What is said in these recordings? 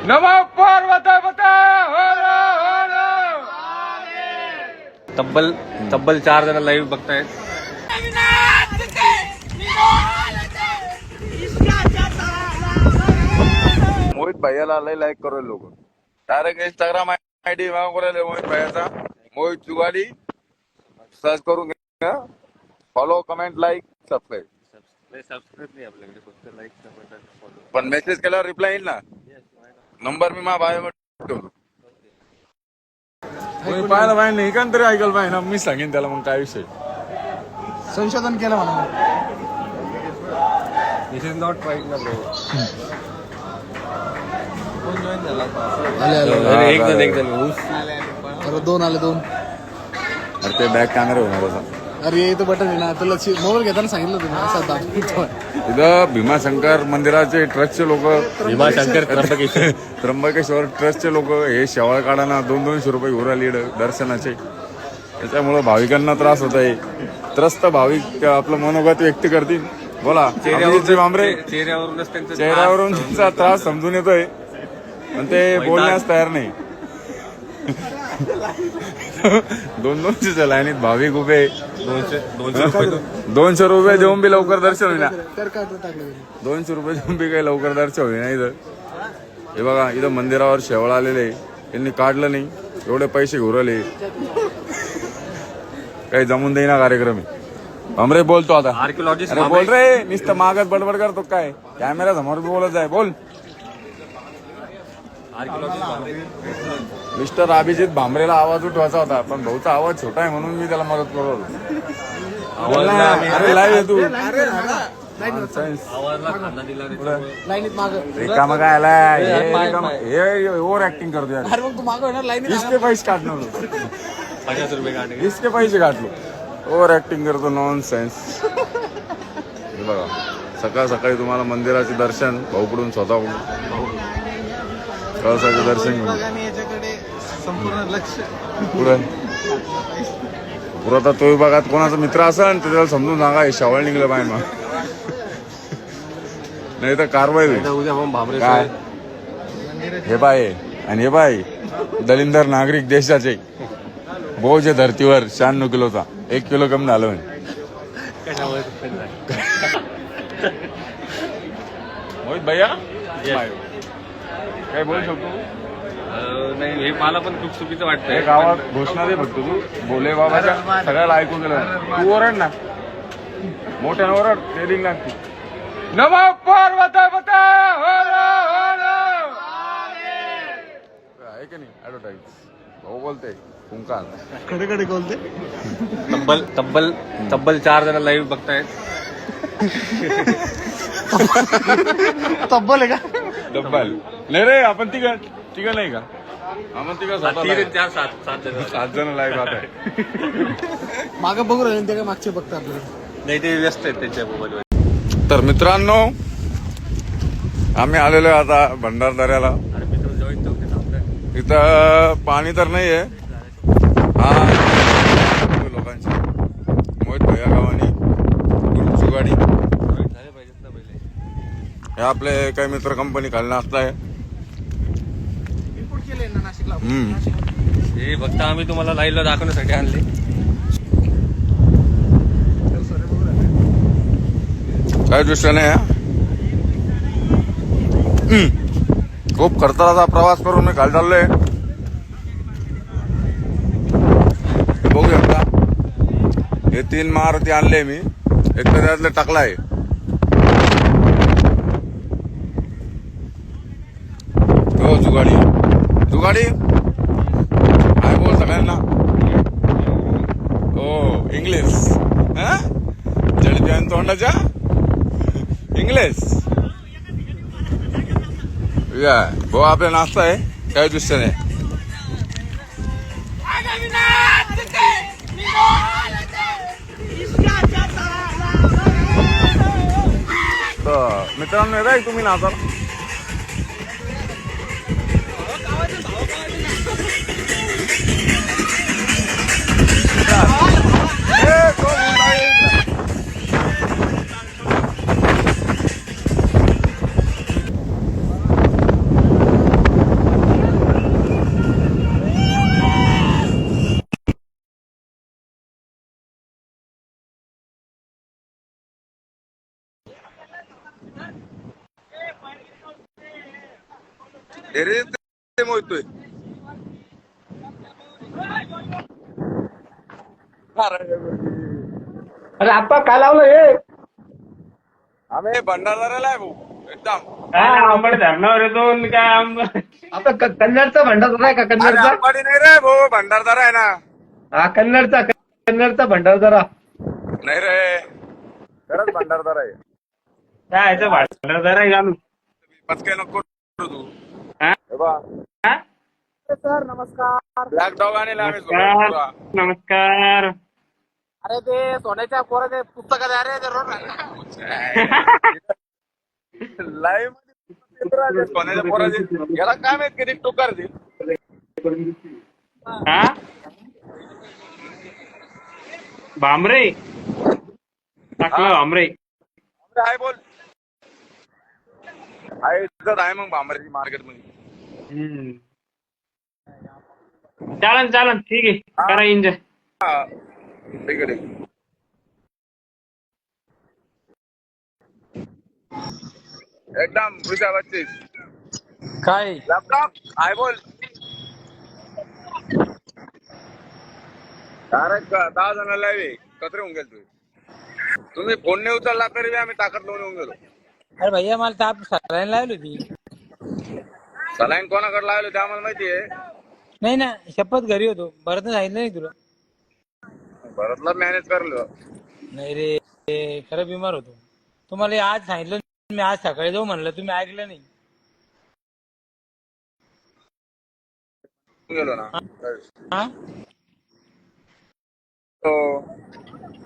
नमो पार्वती पते तब्बल 4 जण लाईव्ह बघतायत. मोहित भैयाला लय लाईक करू लोक. डायरेक्ट इंस्टाग्राम आयडी मागवले मोहित भैयाचा, मोहित जुगाडी सर्च करून घ्या. Follow, comment, like, subscribe. Subscribe नाही आपल्याकडे, फक्त लाईक फॉलो. पण मेसेज केल्यावर रिप्लाय येईल ना. नंबर मी मा बाय ठेवतो. कोणी पाहायला पाहिजे नाही का तरी ऐकायला पाहिजे ना. मी सांगेन त्याला मग काय विषय. संशोधन केलं म्हणा. दिस इज नॉट राईट ना ब्रो. कोण जॉईन झाला? आले एक जण ऊस. अरे दोन आले दोन. अरे ते बॅक कॅमेरा होणार होता. अरे ये तो बटन आहे ना, तुला मोबाईल घेताना सांगितलं तुम्ही असं दाखवतो. इथं भीमाशंकर मंदिराचे ट्रस्टचे लोक, भीमाशंकर त्र्यंबकेश्वर ट्रस्टचे लोक हे शेवाळ काढाना 200-200 रुपये घेऊन आली दर्शनाचे. त्याच्यामुळे भाविकांना त्रास होत आहे. त्रस्त भाविक आपलं मनोगत व्यक्त करतील. बोला भामरे. चेहऱ्यावरूनच त्यांचा चेहऱ्यावरून त्यांचा त्रास समजून येतोय पण ते बोलण्यास तयार नाही. 200-200च्या लाईनीत भाविक उभे. 200 रुपये देऊन बी लवकर दर्शन होईना. 200 रुपये देऊन बी काही लवकर दर्शन होईना. इथं हे बघा, इथं मंदिरावर शेवळ आलेले, त्यांनी काढलं नाही, एवढे पैसे घेऊन आले. काही जमून देईना कार्यक्रम. भामरे बोलतो आता. आर्किओलॉजिस्ट अरे बोल रे, नुसतं मागत बडबड करतो काय. कॅमेरा समोर बोलत आहे. बोल. मिस्टर अभिजित भामरेला आवाज उठवायचा होता पण भाऊचा आवाज छोटा आहे म्हणून मी त्याला मदत करतो. अरे लाईव्ह आहे तू. लाईनीत माग. रिकामा काय आलाय हे ओव्हर ऍक्टिंग करतो यार. अरे मग तू मागव ना लाईनीत. इसके पैसे काढणार 50 रुपये काढले. इसके पैसे काढलो. ओव्हर ऍक्टिंग करतो. Non sense. बघा, सकाळ सकाळी तुम्हाला मंदिराचे दर्शन भाऊकडून स्वतःकडून कळसाचे दर्शन घेऊन याच्याकडे संपूर्ण लक्ष. पुरा आता तो विभागात कोणाचा मित्र असेल तर त्याला समजून सांगा हे शावळ निघलं पाहिजे मग, नाही तर कारवाई होईल. उद्या मग भामरे काय हे बाय आणि हे बाय दलिंदर नागरिक देशाचे बोजे धर्तीवर 96 किलोचा 1 किलो कमी झालं म्हणे. मोहित भैया काय बोलू शकतो? नाही, हे मला पण खूप चुकीचं वाटतंय. गावात घोषणा दे फक्त तू. बोले बाबाच्या सगळ्याला ऐकू गेलं. तू ओरड ना, मोठ्यानं ओरड. ट्रेडिंग लागते. नमो पार्वती पते आहे की नाही ऍडव्हर्टाईज. भाऊ बोलते कुंकाल कडे कडे बोलते. तब्बल 4 जण लाईव्ह बघतायत. तब्बल आहे का? डब्बल नाही रे, आपण तिघ नाही का? आपण तिघ 7 जण लाईव्ह राहत आहे. मागं बघू राहिले ते काय मागचे बघतात आपल्याला. नाही, ते व्यस्त आहेत त्यांच्या मोबाईलवर. तर मित्रांनो, आम्ही आलेलो आहे आता भंडारदऱ्याला. इथं पाणी तर नाहीये. हा लोकांची मोहित भैया गावानी जुगाडी हे आपले काही मित्र कंपनी खाली नाचता आहे. हे फक्त आम्ही तुम्हाला लाईव्हला दाखवण्यासाठी आणले. काही दृष्टीने खूप खर्चाचा प्रवास करून मी खाली चाललोय. बघू शकता हे 3 महारथी आणले मी. एक तर त्यातले टाकलाय. हो जुगाडी जुगाडी काय बोल सगळ्यांना. हो इंग्लिश जडप्यान तोंडाच्या इंग्लिश. भाऊ आपला नाश्ता आहे काही दृष्टीने. तर मित्रांनो येताय तुम्ही नाचा. अरे ते मोजतोय. अरे आता काय लावलं हे आम्ही भंडारदाराला आहे भाऊ एकदम. आंबड धरणावर येतो काय आता कन्नडचा भंडार आहे का अरे कन्नडचा अंबाडी नाही रे भाऊ, भंडारदार आहे ना. हा कन्नडचा भंडार जरा नाही रे, खरंच भंडारदार आहे. काय याचा भंडार आहे घालून पचके नको करू तू. हा? हे बा हा? सर नमस्कार. ब्लॅक डॉग आणले आम्ही नमस्कार सोबत. नमस्कार अरे ते सोन्याच्या पोराचे पुस्तक आहे ते रोड लाईव्ह मध्ये सोन्याच्या पोराचे याला काय माहित किती टोकार दे. हा भामरे टाकलं भामरे आहे बोल. आहे इज्जत आहे मग बांबऱ्याची मार्केट मध्ये. चालन ठीक आहे करा एन्जॉय हा, ठीक आहे, ठीक आहे. एकदम भुजा बच्चे. काय लॅपटॉप आहे बोल. डायरेक्ट 10 जण लावे कचरे होऊन गेले तुम्ही फोन नाही उचलला तरी बी आम्ही ताकद लावून येऊन गेलो. अरे भैया मला ताप सलाईन लावली होती. सलाईन कोणाकडे लावले ते आम्हाला माहिती आहे. नाही ना शपथ घरी होतो. भरत सांगितलं नाही तुला. भरतला मॅनेज करलो. नाही रे खरं बिमार होतो. तुम्हाला आज सांगितलं मी आज सकाळी जाऊ म्हणलं तुम्ही ऐकलं नाही. गेलो ना. हा तो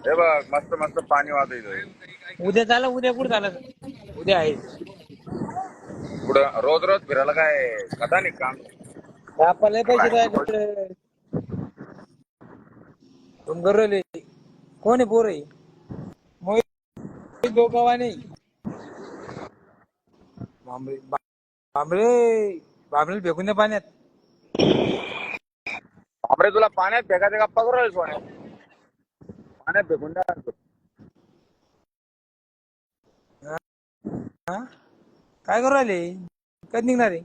हे बघ मस्त मस्त पाणी वाहत इथं. उद्या चाला. उद्या कुठं चाला. उद्या आहे पुढं रोज रोज फिरायला काय कथा नाही काम. आपल्याला पैसे द्यायचे. तुम गरवले कोण आहे पोर आहे मोहित दोगावा नाही. बांबळे बांबळे फेकून द्या पाण्यात. बापरे तुला पाण्यात फेकायचे गप्पा करू राहिले सोन्या. पाण्यात फेकून द्या. हा काय करू राहिले. कधी निघणार आहे.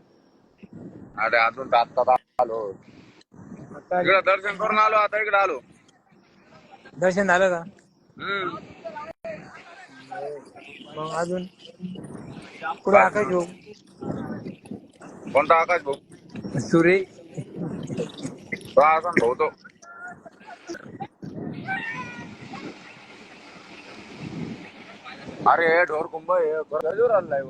अरे अजून तर आत्ता आलो. इकडे दर्शन करून आलो. आता इकडे आलो. दर्शन झालं का. मग अजून पुढे आकाश घेऊ. कोणता आकाश भाऊ. सुरे तो आकाश भाऊ तो. अरे ढोर कुंभ गजूर आलाय.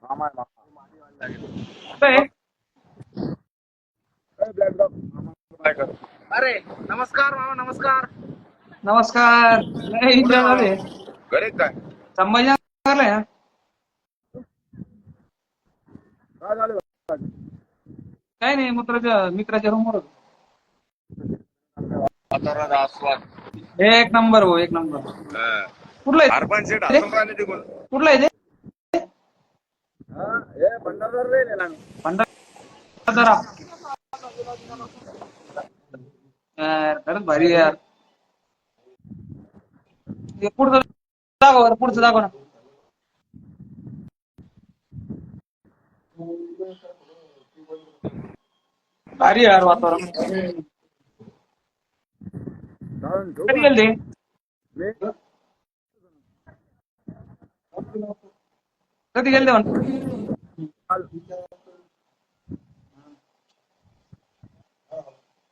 मामा आहे, मामा. ब्लॅक डॉग काय कर. अरे नमस्कार मामा नमस्कार. नमस्कार नाही झाले घरी काय संभाजीनगरला काय झालं. काय नाही मित्राच्या रूमवर वातावरणाचा आस्वाद एक नंबर हो एक नंबर. कुठला आहे अर्बन सेट हसून राहिले तिकडून. कुठला आहे ते हे भंडारदार राहिले ना. भंडारा यार खरंच भारी आहे यार. पुढचं दाखव ना. भारी यार वातावरण. कधी गेले कधी गेले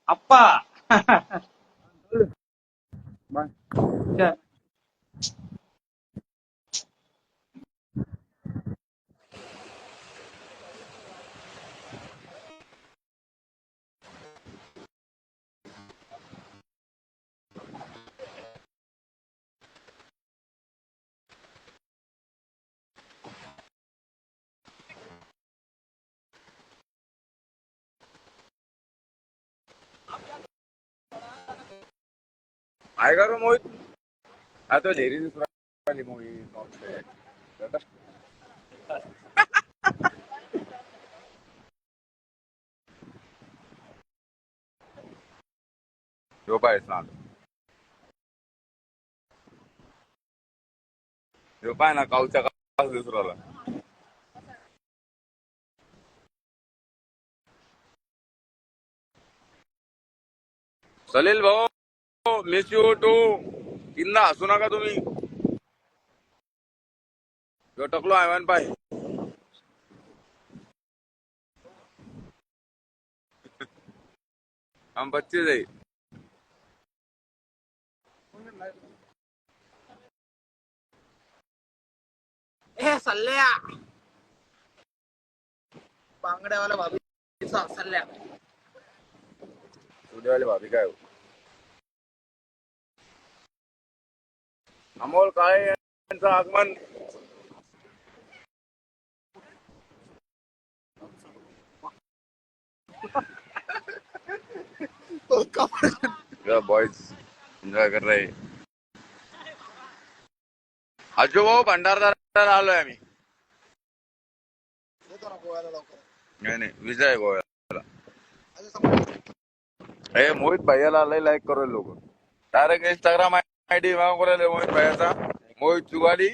आप्पा आहे का रे मोहित? हा तो डेअरी मोहित ह्यो पाय सांग ह्यो पाय ना काऊच्या का दुसराला सलील भाऊ मिस यू टू किंदा हसू नका तुम्ही ह्यो टकलो आहे पाय हम बच्चे जाई ए सल्ल्या बांगड्यावाला भाभीचा सल्ल्या उद्यावाले भाभी काय हो? अमोल काळे यांचं आगमन बॉयज एन्जॉय कर रहे अजो भाऊ भंडारदार आलोय आम्ही नाही नाही विजय आहे गोव्याला हे मोहित भैयाला लय लाईक करू लोक डायरेक्ट इंस्टाग्राम आयडी मागवलेले मोहित भैयाचा मोहित चुगाली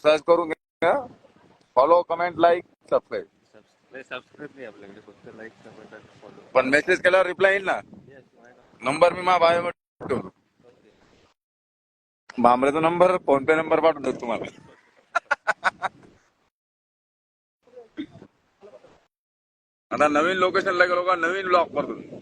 सर्च करून घ्या follow comment like subscribe subscribe नाही आपल्याकडे फक्त लाईक कमेंट आणि फॉलो. पण मेसेज केल्यावर रिप्लाय येईल ना नंबर मी माझ्या बायो ठेवतो भांबरेचा नंबर फोन पे नंबर पाठवून देतो तुम्हाला आता नवीन लोकेशनला गेलो का नवीन ब्लॉग करतो